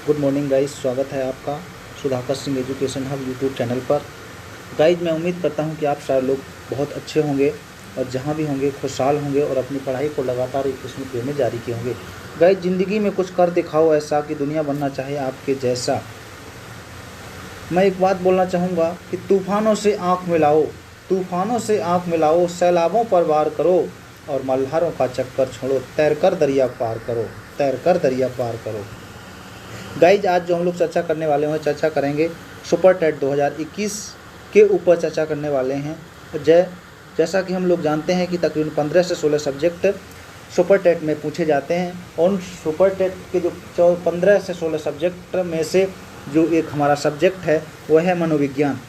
Good morning guys, स्वागत है आपका Sudhakar Singh education hub YouTube channel पर। गाइज मैं उम्मीद करता हूं कि आप सारे लोग बहुत अच्छे होंगे और जहां भी होंगे खुशहाल होंगे और अपनी पढ़ाई को लगातार एक किस्म पे में जारी किए होंगे। गाइज ज़िंदगी में कुछ कर दिखाओ ऐसा कि दुनिया बनना चाहे आपके जैसा। मैं एक बात बोलना चाहूँगा कि तूफ़ानों से आँख मिलाओ, तूफ़ानों से आँख मिलाओ, सैलाबों पर वार करो और मल्हारों का चक्कर छोड़ो, तैरकर दरिया पार करो, तैरकर दरिया पार करो। गाइज आज जो हम लोग चर्चा करने वाले हैं, चर्चा करेंगे सुपर टेट 2021 के ऊपर चर्चा करने वाले हैं। जैसा कि हम लोग जानते हैं कि तकरीबन 15 से 16 सब्जेक्ट सुपर टेट में पूछे जाते हैं और उन सुपर टेट के जो 15 से 16 सब्जेक्ट में से जो एक हमारा सब्जेक्ट है वह है मनोविज्ञान।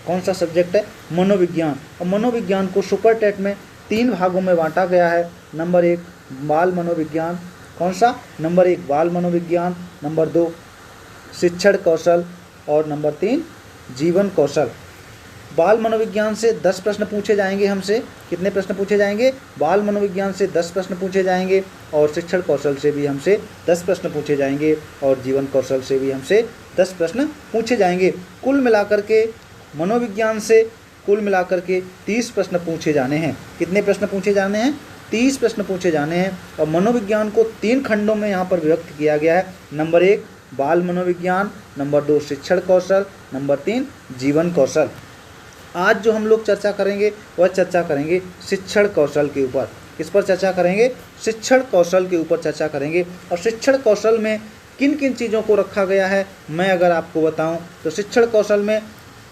कौन सा सब्जेक्ट है? मनोविज्ञान। और मनोविज्ञान को सुपर टेट में 3 भागों में बांटा गया है। नंबर 1 बाल मनोविज्ञान। कौन सा? नंबर 1 बाल मनोविज्ञान, नंबर 2 शिक्षण कौशल और नंबर 3 जीवन कौशल। बाल मनोविज्ञान से 10 प्रश्न पूछे जाएंगे हमसे। कितने प्रश्न पूछे जाएंगे? बाल मनोविज्ञान से 10 प्रश्न पूछे जाएंगे और शिक्षण कौशल से भी हमसे 10 प्रश्न पूछे जाएंगे और जीवन कौशल से भी हमसे 10 प्रश्न पूछे जाएंगे। कुल मिलाकर के मनोविज्ञान से कुल मिलाकर के 30 प्रश्न पूछे जाने हैं। कितने प्रश्न पूछे जाने हैं? 30 प्रश्न पूछे जाने हैं। और मनोविज्ञान को 3 खंडों में यहाँ पर विभक्त किया गया है। नंबर 1 बाल मनोविज्ञान, नंबर 2 शिक्षण कौशल, नंबर 3 जीवन कौशल। आज जो हम लोग चर्चा करेंगे वह चर्चा करेंगे शिक्षण कौशल के ऊपर। किस पर चर्चा करेंगे? शिक्षण कौशल के ऊपर चर्चा करेंगे। और शिक्षण कौशल में किन किन चीज़ों को रखा गया है मैं अगर आपको बताऊं तो शिक्षण कौशल में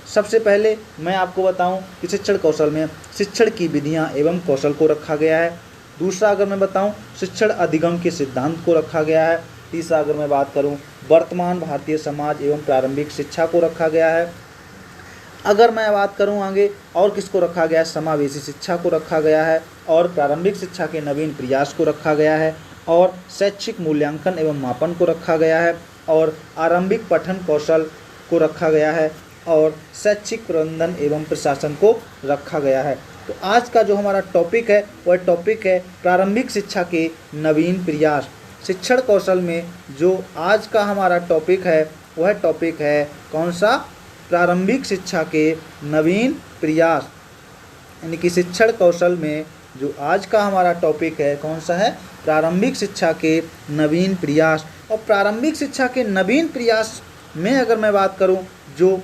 सबसे पहले मैं आपको बताऊं कि शिक्षण कौशल में शिक्षण की विधियां एवं कौशल को रखा गया है। दूसरा अगर मैं बताऊं शिक्षण अधिगम के सिद्धांत को रखा गया है। तीसरा अगर मैं बात करूं वर्तमान भारतीय समाज एवं प्रारंभिक शिक्षा को रखा गया है। अगर मैं बात करूं आगे और किसको रखा गया है? समावेशी शिक्षा को रखा गया है और प्रारंभिक शिक्षा के नवीन प्रयास को रखा गया है और शैक्षिक मूल्यांकन एवं मापन को रखा गया है और आरंभिक पठन कौशल को रखा गया है और शैक्षिक प्रबंधन एवं प्रशासन को रखा गया है। तो आज का जो हमारा टॉपिक है वह टॉपिक है प्रारंभिक शिक्षा के नवीन प्रयास। शिक्षण कौशल में जो आज का हमारा टॉपिक है वह टॉपिक है कौन सा? प्रारंभिक शिक्षा के नवीन प्रयास। यानी कि शिक्षण कौशल में जो आज का हमारा टॉपिक है कौन सा है? प्रारंभिक शिक्षा के नवीन प्रयास। और प्रारंभिक शिक्षा के नवीन प्रयास में अगर मैं बात करूं जो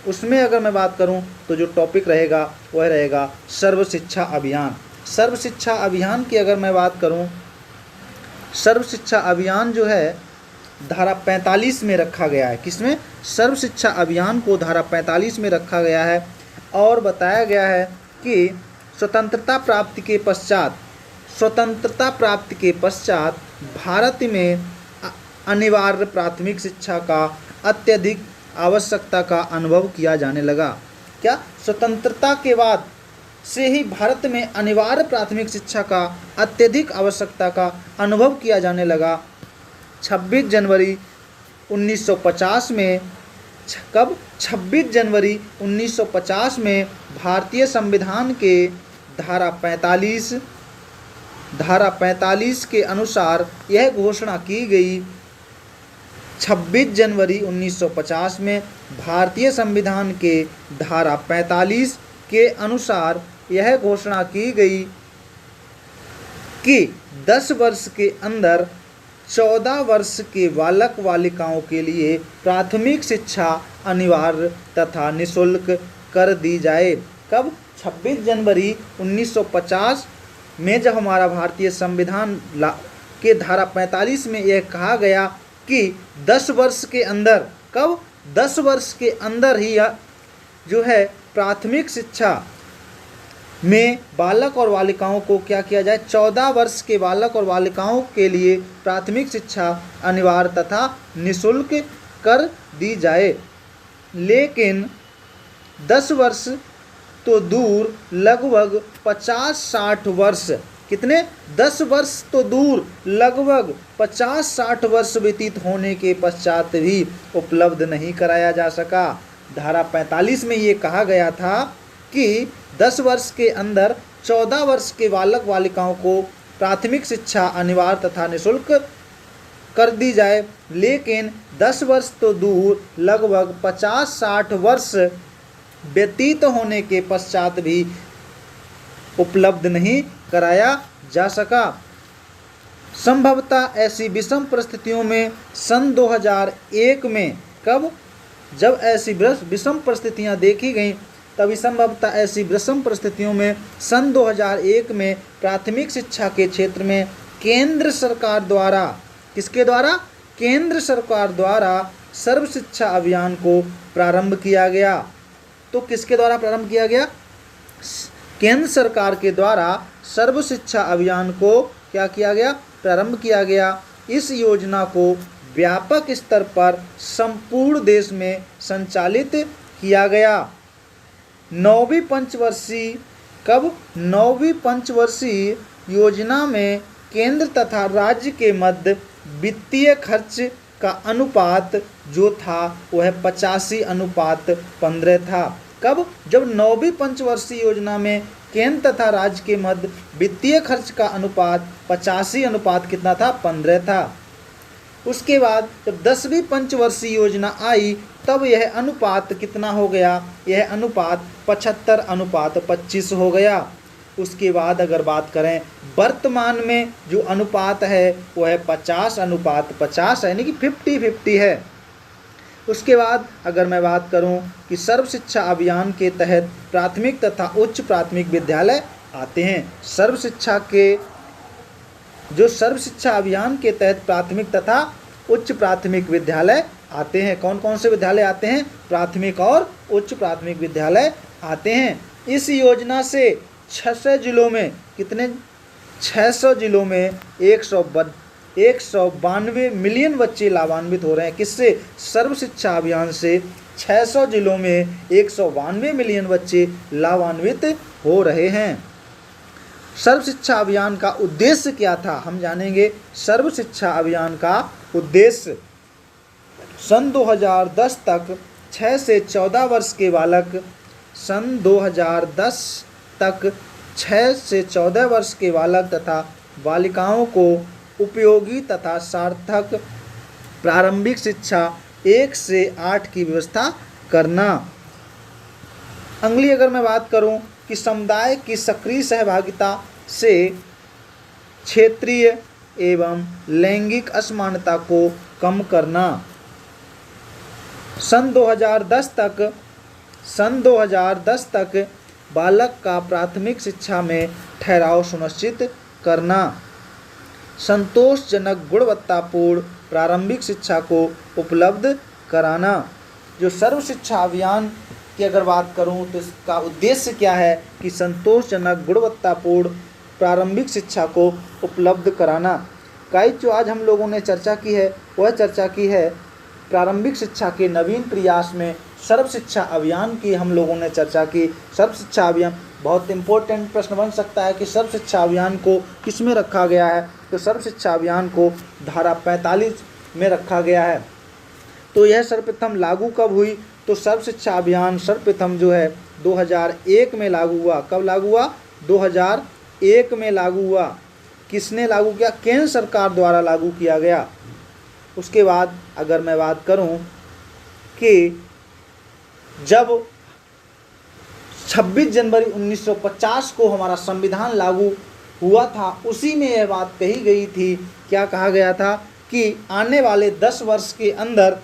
उसमें अगर मैं बात करूं तो जो टॉपिक रहेगा वह रहेगा सर्व शिक्षा अभियान। सर्व शिक्षा अभियान की अगर मैं बात करूं, सर्व शिक्षा अभियान जो है धारा 45 में रखा गया है। किसमें? सर्व शिक्षा अभियान को धारा 45 में रखा गया है और बताया गया है कि स्वतंत्रता प्राप्ति के पश्चात भारत में अनिवार्य प्राथमिक शिक्षा का अत्यधिक आवश्यकता का अनुभव किया जाने लगा। क्या? स्वतंत्रता के बाद से ही भारत में अनिवार्य प्राथमिक शिक्षा का अत्यधिक आवश्यकता का अनुभव किया जाने लगा। 26 जनवरी 1950 में कब? 26 जनवरी 1950 में भारतीय संविधान के धारा 45 के अनुसार यह घोषणा की गई। 26 जनवरी 1950 में भारतीय संविधान के धारा 45 के अनुसार यह घोषणा की गई कि 10 वर्ष के अंदर 14 वर्ष के बालक बालिकाओं के लिए प्राथमिक शिक्षा अनिवार्य तथा निःशुल्क कर दी जाए। कब? 26 जनवरी 1950 में जब हमारा भारतीय संविधान के धारा 45 में यह कहा गया कि 10 वर्ष के अंदर, कब? 10 वर्ष के अंदर ही जो है प्राथमिक शिक्षा में बालक और बालिकाओं को क्या किया जाए? 14 वर्ष के बालक और बालिकाओं के लिए प्राथमिक शिक्षा अनिवार्य तथा निःशुल्क कर दी जाए। लेकिन 10 वर्ष तो दूर लगभग 50-60 वर्ष, कितने? 10 वर्ष तो दूर लगभग 50-60 वर्ष व्यतीत होने के पश्चात भी उपलब्ध नहीं कराया जा सका। धारा 45 में ये कहा गया था कि 10 वर्ष के अंदर 14 वर्ष के बालक बालिकाओं को प्राथमिक शिक्षा अनिवार्य तथा निःशुल्क कर दी जाए, लेकिन 10 वर्ष तो दूर लगभग 50-60 वर्ष व्यतीत होने के पश्चात भी उपलब्ध नहीं कराया जा सका। संभवतः ऐसी विषम परिस्थितियों में सन 2001 में, कब, जब ऐसी विषम परिस्थितियां देखी गईं, तभी संभवतः ऐसी विषम परिस्थितियों में सन 2001 में प्राथमिक शिक्षा के क्षेत्र में केंद्र सरकार द्वारा, किसके द्वारा, केंद्र सरकार द्वारा सर्व शिक्षा अभियान को प्रारंभ किया गया। तो किसके द्वारा प्रारंभ किया गया? केंद्र सरकार के द्वारा सर्व शिक्षा अभियान को क्या किया गया? प्रारंभ किया गया। इस योजना को व्यापक स्तर पर संपूर्ण देश में संचालित किया गया। 9वीं पंचवर्षीय, कब, 9वीं पंचवर्षीय योजना में केंद्र तथा राज्य के मध्य वित्तीय खर्च का अनुपात जो था वह 85:15 था। कब? जब 9वीं पंचवर्षीय योजना में केंद्र तथा राज्य के मध्य वित्तीय खर्च का अनुपात 85 कितना था? 15 था। उसके बाद जब 10वीं पंचवर्षीय योजना आई तब यह अनुपात कितना हो गया? यह अनुपात 75:25 हो गया। उसके बाद अगर बात करें वर्तमान में जो अनुपात है वह 50:50 यानी कि 50-50 है। उसके बाद अगर मैं बात करूं कि सर्व शिक्षा अभियान के तहत प्राथमिक तथा उच्च प्राथमिक विद्यालय आते हैं। सर्व शिक्षा अभियान के तहत प्राथमिक तथा उच्च प्राथमिक विद्यालय आते हैं। कौन कौन से विद्यालय आते हैं? प्राथमिक और उच्च प्राथमिक विद्यालय आते हैं। इस योजना से 600 जिलों में, कितने? 600 जिलों में 192 मिलियन बच्चे लाभान्वित हो रहे हैं। किससे? सर्व शिक्षा अभियान से 600 जिलों में 192 मिलियन बच्चे लाभान्वित हो रहे हैं। सर्व शिक्षा अभियान का उद्देश्य क्या था? हम जानेंगे। सर्व शिक्षा अभियान का उद्देश्य सन 2010 तक 6 से 14 वर्ष के बालक, सन 2010 तक 6 से 14 वर्ष के बालक तथा बालिकाओं को उपयोगी तथा सार्थक प्रारंभिक शिक्षा 1 से 8 की व्यवस्था करना। अगली अगर मैं बात करूं कि समुदाय की सक्रिय सहभागिता से क्षेत्रीय एवं लैंगिक असमानता को कम करना। सन 2010 तक बालक का प्राथमिक शिक्षा में ठहराव सुनिश्चित करना। संतोषजनक गुणवत्तापूर्ण प्रारंभिक शिक्षा को उपलब्ध कराना। जो सर्व शिक्षा अभियान की अगर बात करूं तो इसका उद्देश्य क्या है कि संतोषजनक गुणवत्तापूर्ण प्रारंभिक शिक्षा को उपलब्ध कराना। गाइस, जो आज हम लोगों ने चर्चा की है वह चर्चा की है प्रारंभिक शिक्षा के नवीन प्रयास में सर्व शिक्षा अभियान की हम लोगों ने चर्चा की। सर्व शिक्षा अभियान बहुत इंपॉर्टेंट प्रश्न बन सकता है कि सर्व शिक्षा अभियान को किस में रखा गया है? तो सर्व शिक्षा अभियान को धारा 45 में रखा गया है। तो यह सर्वप्रथम लागू कब हुई? तो सर्व शिक्षा अभियान सर्वप्रथम जो है 2001 में लागू हुआ। कब लागू हुआ? 2001 में लागू हुआ। किसने लागू किया? केंद्र सरकार द्वारा लागू किया गया। उसके बाद अगर मैं बात करूं कि जब 26 जनवरी 1950 को हमारा संविधान लागू हुआ था, उसी में यह बात कही गई थी। क्या कहा गया था? कि आने वाले 10 वर्ष के अंदर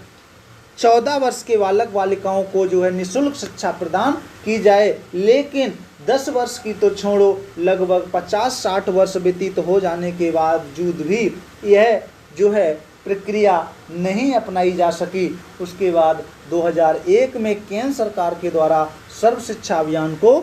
14 वर्ष के बालक बालिकाओं को जो है निःशुल्क शिक्षा प्रदान की जाए। लेकिन 10 वर्ष की तो छोड़ो, लगभग 50-60 वर्ष व्यतीत हो जाने के बावजूद भी यह जो है प्रक्रिया नहीं अपनाई जा सकी। उसके बाद 2001 में केंद्र सरकार के द्वारा सर्व शिक्षा अभियान को